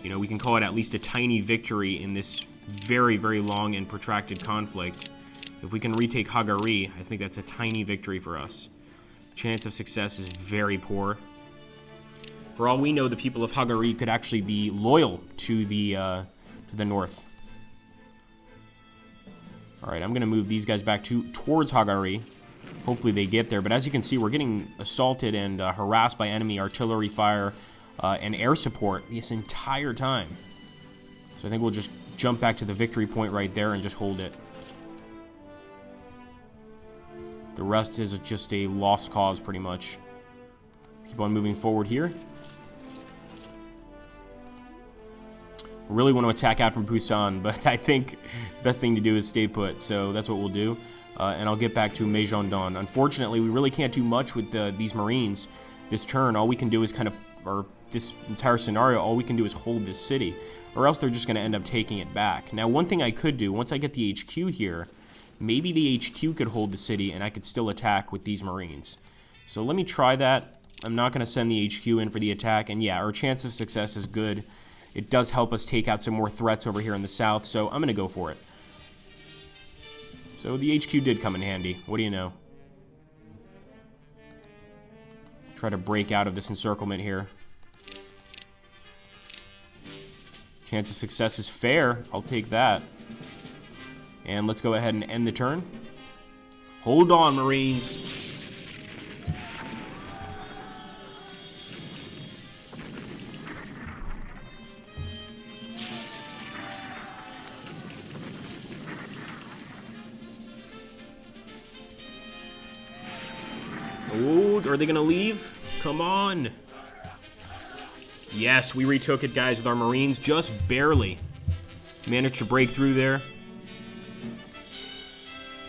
You know, we can call it at least a tiny victory in this very, very long and protracted conflict. If we can retake Hagari, I think that's a tiny victory for us. Chance of success is very poor. For all we know, the people of Hagari could actually be loyal to the north. All right, I'm going to move these guys back towards Hagari. Hopefully they get there. But as you can see, we're getting assaulted and harassed by enemy artillery fire and air support this entire time. So I think we'll just jump back to the victory point right there and just hold it. The rest is just a lost cause, pretty much. Keep on moving forward here. Really want to attack out from Busan, but I think the best thing to do is stay put, so that's what we'll do. And I'll get back to Meijondon. Unfortunately, we really can't do much with these Marines this turn. All we can do is or this entire scenario, all we can do is hold this city, or else they're just going to end up taking it back. Now, one thing I could do, once I get the HQ here, maybe the HQ could hold the city, and I could still attack with these Marines. So let me try that. I'm not going to send the HQ in for the attack, and yeah, our chance of success is good. It does help us take out some more threats over here in the south, so I'm going to go for it. So the HQ did come in handy. What do you know? Try to break out of this encirclement here. Chance of success is fair. I'll take that. And let's go ahead and end the turn. Hold on, Marines. Oh, are they going to leave? Come on. Yes, we retook it, guys, with our Marines. Just barely. Managed to break through there.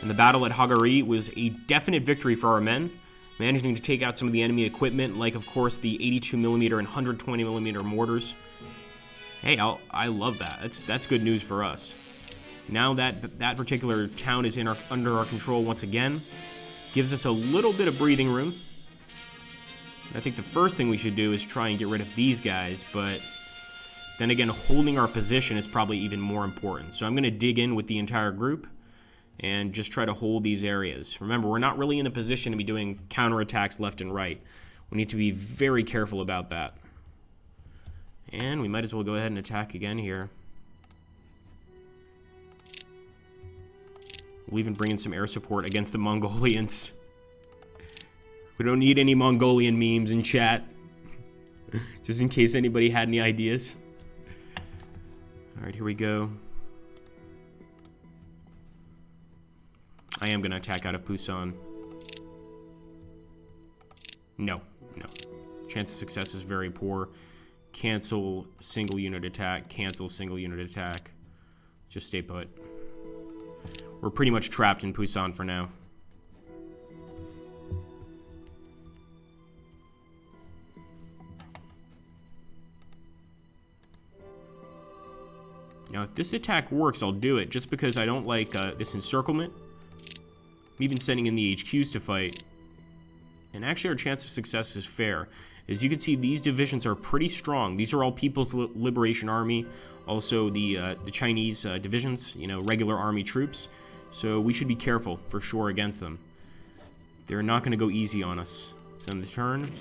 And the battle at Hagari was a definite victory for our men, managing to take out some of the enemy equipment, like, of course, the 82mm and 120mm mortars. Hey, I love that. That's good news for us. Now that particular town is under our control once again, gives us a little bit of breathing room. I think the first thing we should do is try and get rid of these guys, but then again, holding our position is probably even more important. So I'm going to dig in with the entire group and just try to hold these areas. Remember, we're not really in a position to be doing counterattacks left and right. We need to be very careful about that. And we might as well go ahead and attack again here. We'll even bring in some air support against the Mongolians. We don't need any Mongolian memes in chat. Just in case anybody had any ideas. Alright, here we go. I am going to attack out of Busan. No. Chance of success is very poor. Cancel single unit attack. Cancel single unit attack. Just stay put. We're pretty much trapped in Busan for now. Now, if this attack works, I'll do it, just because I don't like this encirclement. I'm even sending in the HQs to fight. And actually, our chance of success is fair. As you can see, these divisions are pretty strong. These are all People's Liberation Army, also the Chinese divisions, you know, regular army troops. So we should be careful, for sure, against them. They're not going to go easy on us. Send the turn.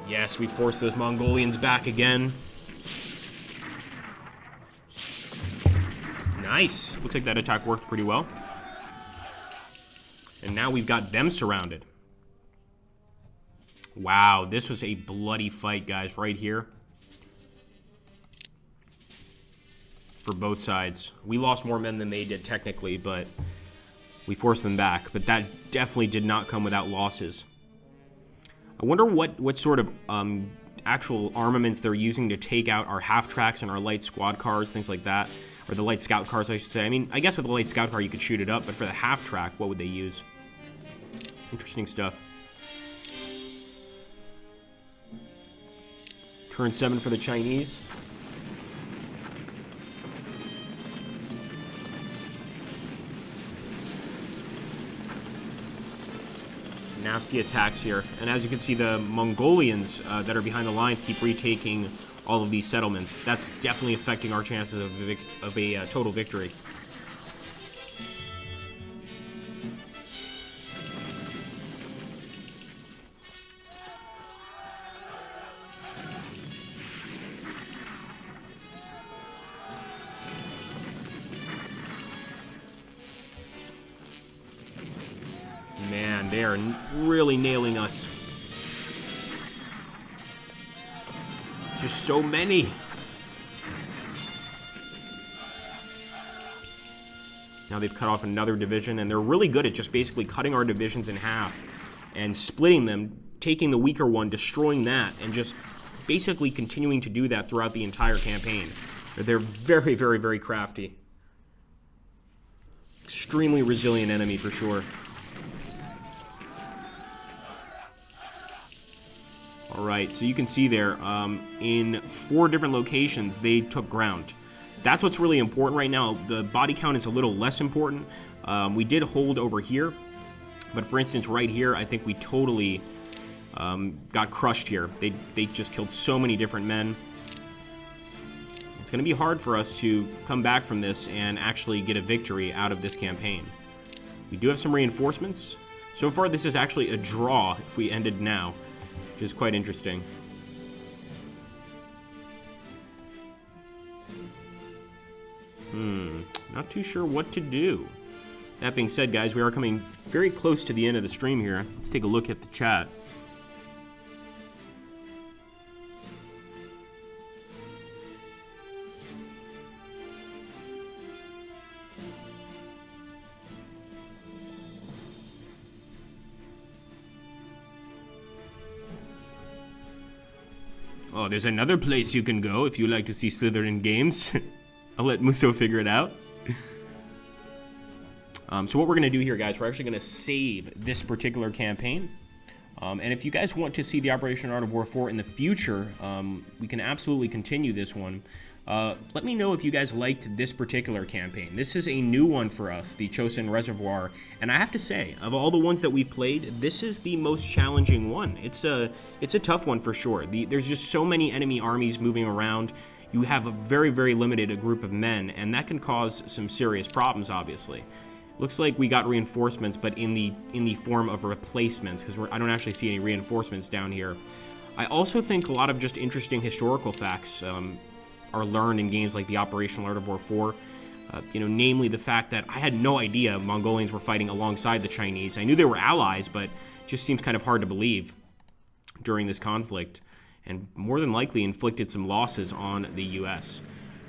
Yes, we forced those Mongolians back again. Nice. Looks like that attack worked pretty well. And now we've got them surrounded. Wow, this was a bloody fight, guys, right here. For both sides. We lost more men than they did, technically, but we forced them back. But that definitely did not come without losses. I wonder what sort of actual armaments they're using to take out our half-tracks and our light squad cars, things like that. Or the light scout cars, I should say. I mean, I guess with the light scout car you could shoot it up, but for the half-track, what would they use? Interesting stuff. Turn 7 for the Chinese. nasty attacks here. And as you can see, the Mongolians that are behind the lines keep retaking all of these settlements. That's definitely affecting our chances of a total victory. Man, they are really nailing us. Just so many. Now they've cut off another division, and they're really good at just basically cutting our divisions in half and splitting them, taking the weaker one, destroying that, and just basically continuing to do that throughout the entire campaign. They're very, very, very crafty. Extremely resilient enemy for sure. Alright, so you can see there, in 4 different locations, they took ground. That's what's really important right now. The body count is a little less important. We did hold over here, but for instance, right here, I think we totally got crushed here. They just killed so many different men. It's going to be hard for us to come back from this and actually get a victory out of this campaign. We do have some reinforcements. So far, this is actually a draw if we ended now, which is quite interesting. Not too sure what to do. That being said, guys, we are coming very close to the end of the stream here. Let's take a look at the chat. Oh, there's another place you can go if you like to see Slytherin games. I'll let Muso figure it out. So what we're going to do here, guys, we're actually going to save this particular campaign. And if you guys want to see the Operation Art of War 4 in the future, we can absolutely continue this one. Let me know if you guys liked this particular campaign. This is a new one for us, the Chosin Reservoir. And I have to say, of all the ones that we've played, this is the most challenging one. It's a tough one for sure. There's just so many enemy armies moving around. You have a very, very limited group of men, and that can cause some serious problems, obviously. Looks like we got reinforcements, but in the form of replacements, because I don't actually see any reinforcements down here. I also think a lot of just interesting historical facts are learned in games like the Operational Art of War 4. Namely the fact that I had no idea Mongolians were fighting alongside the Chinese. I knew they were allies, but it just seems kind of hard to believe during this conflict, and more than likely inflicted some losses on the U.S.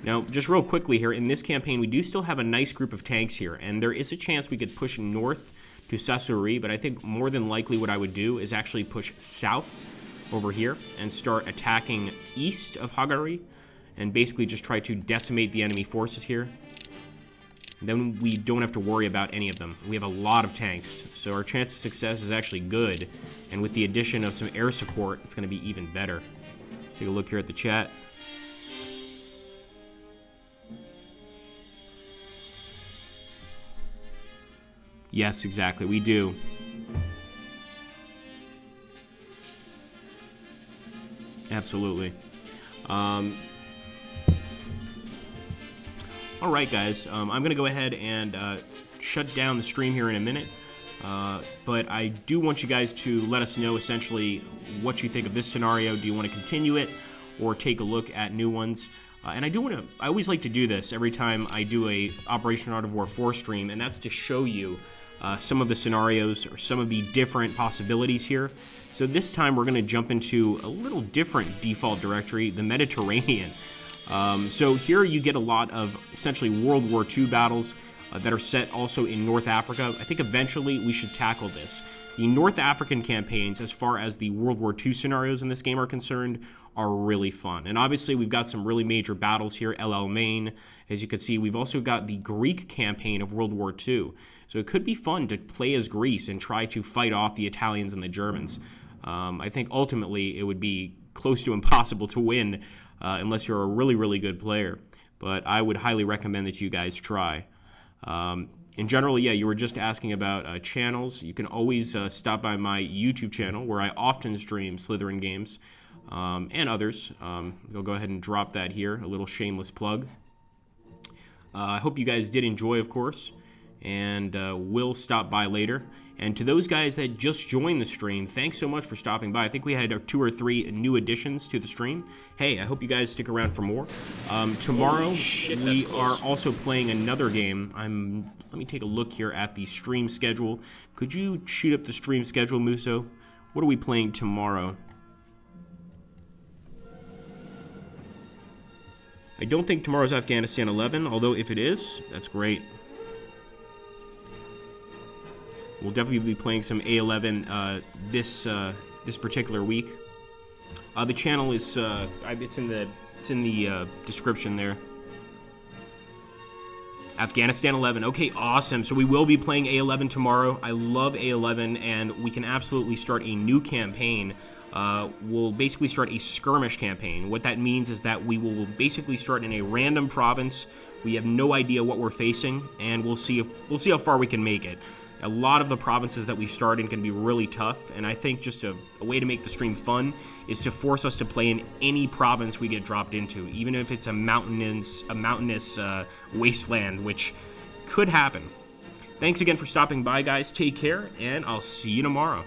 Now, just real quickly here, in this campaign, we do still have a nice group of tanks here, and there is a chance we could push north to Sasuri, but I think more than likely what I would do is actually push south over here and start attacking east of Hagari, and basically just try to decimate the enemy forces here. And then we don't have to worry about any of them. We have a lot of tanks, so our chance of success is actually good, and with the addition of some air support, it's going to be even better. Take a look here at the chat. Yes, exactly, we do. Absolutely. Alright, guys, I'm going to go ahead and shut down the stream here in a minute. But I do want you guys to let us know essentially what you think of this scenario. Do you want to continue it or take a look at new ones? And I always like to do this every time I do a Operation Art of War 4 stream, and that's to show you some of the scenarios or some of the different possibilities here. So this time we're going to jump into a little different default directory, the Mediterranean. So here you get a lot of essentially World War II battles that are set also in North Africa. I think eventually we should tackle this. The North African campaigns, as far as the World War II scenarios in this game are concerned, are really fun. And obviously we've got some really major battles here, El Alamein. As you can see, we've also got the Greek campaign of World War II. So it could be fun to play as Greece and try to fight off the Italians and the Germans. I think ultimately it would be close to impossible to win unless you're a really, really good player. But I would highly recommend that you guys try. In general, yeah, you were just asking about channels. You can always stop by my YouTube channel where I often stream Slytherin games and others. I'll go ahead and drop that here, a little shameless plug. I hope you guys did enjoy, of course, and will stop by later. And to those guys that just joined the stream, thanks so much for stopping by. I think we had 2 or 3 new additions to the stream. Hey, I hope you guys stick around for more. Tomorrow, we are also playing another game. Let me take a look here at the stream schedule. Could you shoot up the stream schedule, Muso? What are we playing tomorrow? I don't think tomorrow's Afghanistan 11, although if it is, that's great. We'll definitely be playing some A11 this particular week. The channel is it's in the description there. Afghanistan 11. Okay, awesome. So we will be playing A11 tomorrow. I love A11, and we can absolutely start a new campaign. We'll basically start a skirmish campaign. What that means is that we will basically start in a random province. We have no idea what we're facing, and we'll see how far we can make it. A lot of the provinces that we start in can be really tough, and I think just a way to make the stream fun is to force us to play in any province we get dropped into, even if it's a mountainous wasteland, which could happen. Thanks again for stopping by, guys. Take care, and I'll see you tomorrow.